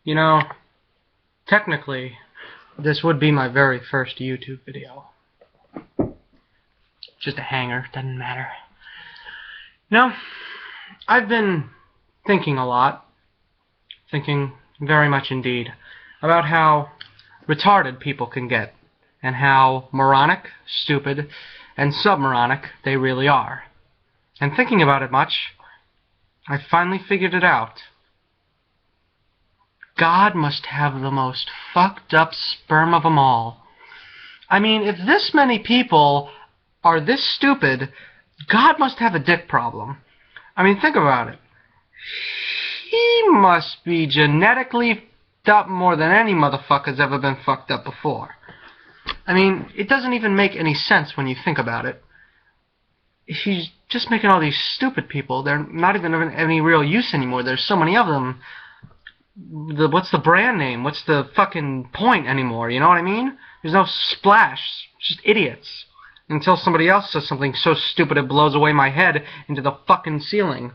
You know, technically, this would be my very first YouTube video. Just a hanger, doesn't matter. You know, I've been thinking a lot, thinking very much indeed, about how retarded people can get, and how moronic, stupid, and submoronic they really are. And thinking about it much, I finally figured it out. God must have the most fucked up sperm of them all. I mean, if this many people are this stupid, God must have a dick problem. I mean, think about it. He must be genetically fucked up more than any motherfucker's ever been fucked up before. I mean, it doesn't even make any sense when you think about it. He's just making all these stupid people. They're not even of any real use anymore. There's so many of them. What's the brand name? What's the fucking point anymore? You know what I mean? There's no splash. Just idiots. Until somebody else says something so stupid it blows away my head into the fucking ceiling.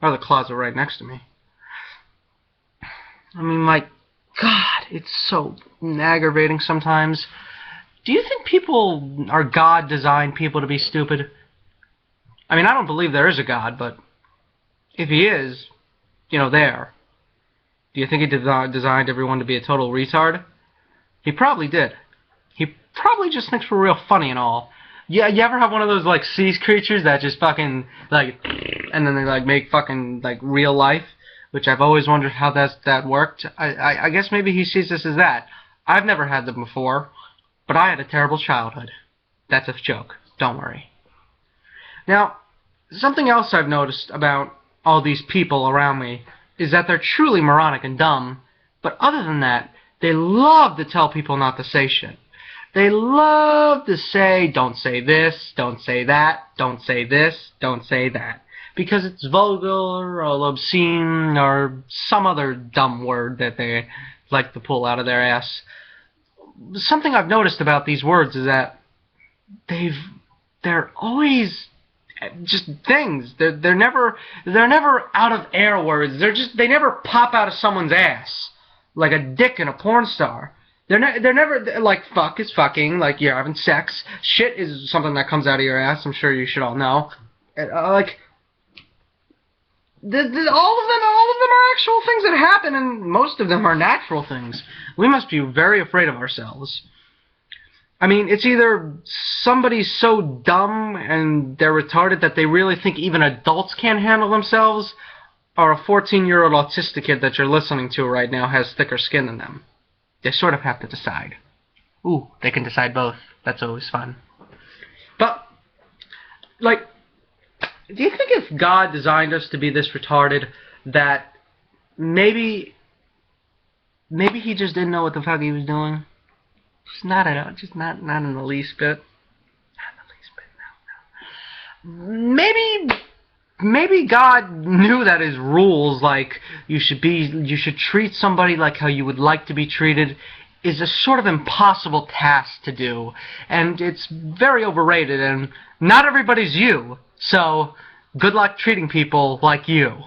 Or the closet right next to me. I mean, my God, it's so aggravating sometimes. Do you think people are God-designed people to be stupid? I mean, I don't believe there is a God, but if he is, you know, there. Do you think he designed everyone to be a total retard? He probably did. He probably just thinks we're real funny and all. Yeah, you ever have one of those, like, sea creatures that just fucking, like, and then they, like, make fucking, like, real life? Which I've always wondered how that worked. I guess maybe he sees this as that. I've never had them before, but I had a terrible childhood. That's a joke. Don't worry. Now, something else I've noticed about all these people around me is that they're truly moronic and dumb, but other than that, they love to tell people not to say shit. They love to say, don't say this, don't say that, don't say this, don't say that, because it's vulgar or obscene or some other dumb word that they like to pull out of their ass. Something I've noticed about these words is that they're always just things. They're never out of air words. They never pop out of someone's ass like a dick in a porn star. They're never like fuck is fucking, like you're having sex. Shit is something that comes out of your ass. I'm sure you should all know. Like all of them are actual things that happen, and most of them are natural things. We must be very afraid of ourselves. I mean, it's either somebody's so dumb and they're retarded that they really think even adults can't handle themselves, or a 14-year-old autistic kid that you're listening to right now has thicker skin than them. They sort of have to decide. Ooh, they can decide both. That's always fun. But, like, do you think if God designed us to be this retarded that maybe he just didn't know what the fuck he was doing? Just not at all. Just not in the least bit. Not in the least bit. No. Maybe God knew that his rules, like you should treat somebody like how you would like to be treated, is a sort of impossible task to do, and it's very overrated, and not everybody's you. So good luck treating people like you.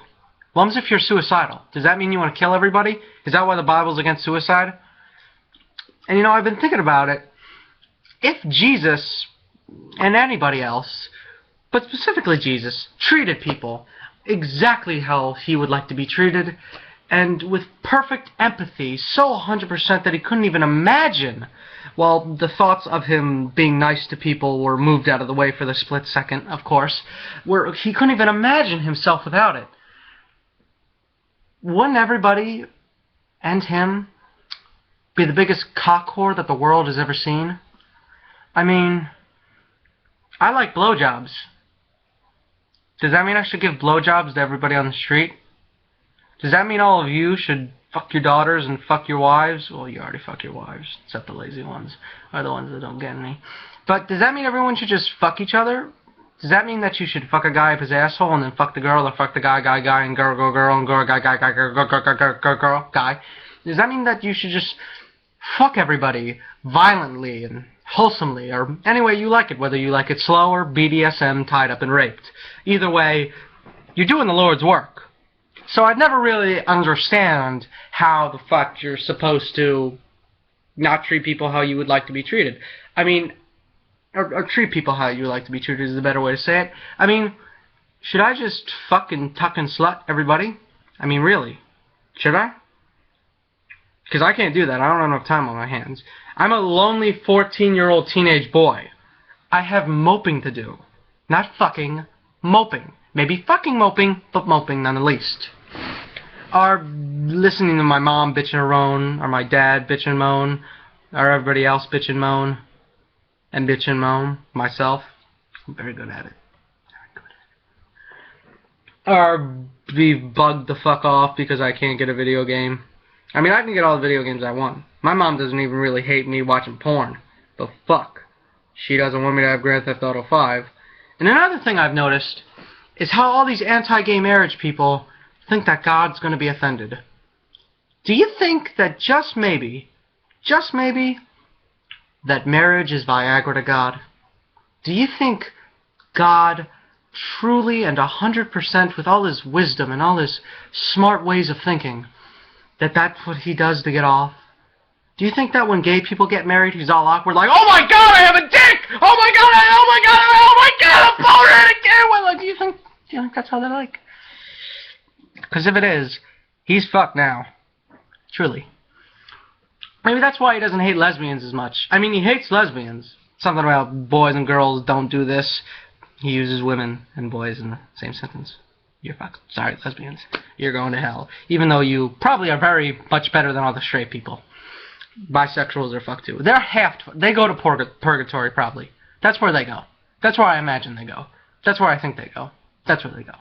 What happens if you're suicidal? Does that mean you want to kill everybody? Is that why the Bible's against suicide? And you know, I've been thinking about it. If Jesus, and anybody else, but specifically Jesus, treated people exactly how he would like to be treated, and with perfect empathy, so 100% that he couldn't even imagine, while the thoughts of him being nice to people were moved out of the way for the split second, of course, where he couldn't even imagine himself without it. Wouldn't everybody, and him, be the biggest cock whore that the world has ever seen? I mean, I like blowjobs. Does that mean I should give blowjobs to everybody on the street? Does that mean all of you should fuck your daughters and fuck your wives? Well, you already fuck your wives, except the lazy ones, are the ones that don't get any. But does that mean everyone should just fuck each other? Does that mean that you should fuck a guy up his asshole and then fuck the girl, or fuck the guy, and girl, and girl, guy, guy? Does that mean that you should just fuck everybody violently and wholesomely, or any way you like it, whether you like it slow or BDSM, tied up and raped? Either way, you're doing the Lord's work. So I'd never really understand how the fuck you're supposed to not treat people how you would like to be treated. I mean, or treat people how you would like to be treated is the better way to say it. I mean, should I just fucking tuck and slut everybody? I mean, really? Should I? Because I can't do that. I don't have enough time on my hands. I'm a lonely 14-year-old teenage boy. I have moping to do. Not fucking, moping. Maybe fucking moping, but moping none the least. Or listening to my mom bitch and moan, or my dad bitch and moan, or everybody else bitch and moan, and bitch and moan, myself. I'm very good at it. Or be bugged the fuck off because I can't get a video game. I mean, I can get all the video games I want. My mom doesn't even really hate me watching porn. But fuck. She doesn't want me to have Grand Theft Auto 5. And another thing I've noticed is how all these anti-gay marriage people think that God's going to be offended. Do you think that just maybe, that marriage is Viagra to God? Do you think God truly and 100% with all his wisdom and all his smart ways of thinking, that's what he does to get off? Do you think that when gay people get married, he's all awkward, like, oh my god, I have a dick! Oh my god, I'm boner again! Well, like, do you think that's how they're like? Because if it is, he's fucked now. Truly. Maybe that's why he doesn't hate lesbians as much. I mean, he hates lesbians. Something about boys and girls don't do this. He uses women and boys in the same sentence. You're fucked. Sorry, lesbians. You're going to hell. Even though you probably are very much better than all the straight people. Bisexuals are fucked too. They're they go to purgatory, probably. That's where they go. That's where I imagine they go. That's where I think they go. That's where they go.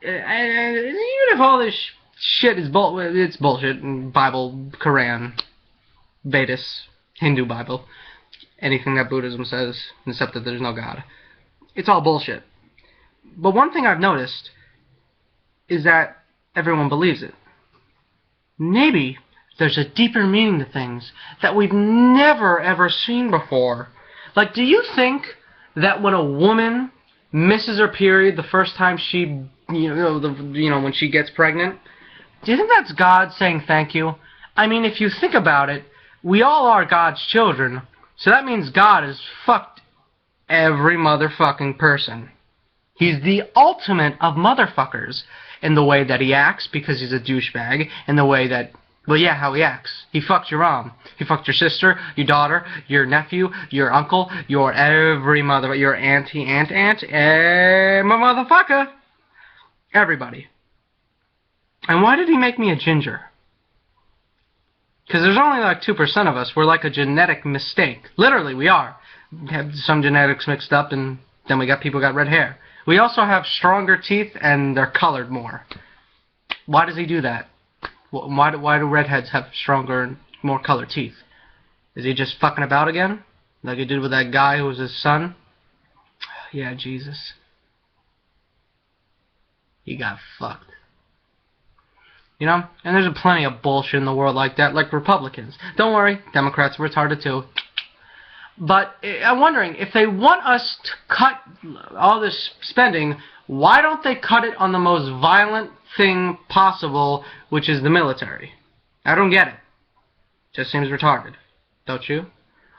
And even if all this shit is it's bullshit. Bible, Quran, Vedas, Hindu Bible, anything that Buddhism says, except that there's no God. It's all bullshit. But one thing I've noticed is that everyone believes it. Maybe there's a deeper meaning to things that we've never ever seen before. Like, do you think that when a woman misses her period the first time she, when she gets pregnant, do you think that's God saying thank you? I mean, if you think about it, we all are God's children, so that means God has fucked every motherfucking person. He's the ultimate of motherfuckers in the way that he acts, because he's a douchebag, in the way that, well, yeah, how he acts. He fucked your mom. He fucked your sister, your daughter, your nephew, your uncle, your your auntie, my motherfucker. Everybody. And why did he make me a ginger? Because there's only like 2% of us. We're like a genetic mistake. Literally, we are. We have some genetics mixed up, and then we got people who got red hair. We also have stronger teeth, and they're colored more. Why does he do that? Why do redheads have stronger and more colored teeth? Is he just fucking about again? Like he did with that guy who was his son? Yeah, Jesus. He got fucked. You know? And there's plenty of bullshit in the world like that, like Republicans. Don't worry, Democrats are retarded too. But I'm wondering, if they want us to cut all this spending, why don't they cut it on the most violent thing possible, which is the military? I don't get it. Just seems retarded. Don't you?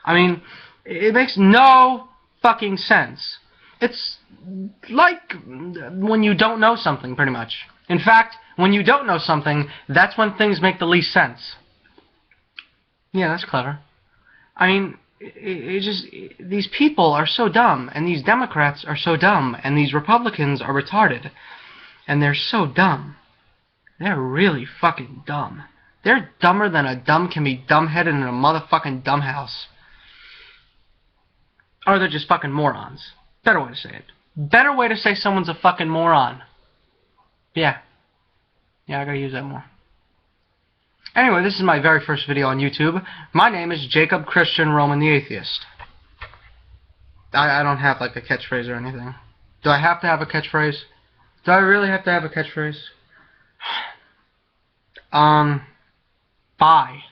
I mean, it makes no fucking sense. It's like when you don't know something, pretty much. In fact, when you don't know something, that's when things make the least sense. Yeah, that's clever. I mean, these people are so dumb, and these Democrats are so dumb, and these Republicans are retarded, and they're so dumb. They're really fucking dumb. They're dumber than a dumb can be dumbheaded in a motherfucking dumb house. Or they're just fucking morons. Better way to say it. Better way to say someone's a fucking moron. Yeah. Yeah, I gotta use that more. Anyway, this is my very first video on YouTube. My name is Jacob Christian Roman the Atheist. I don't have like a catchphrase or anything. Do I have to have a catchphrase? Do I really have to have a catchphrase? Bye.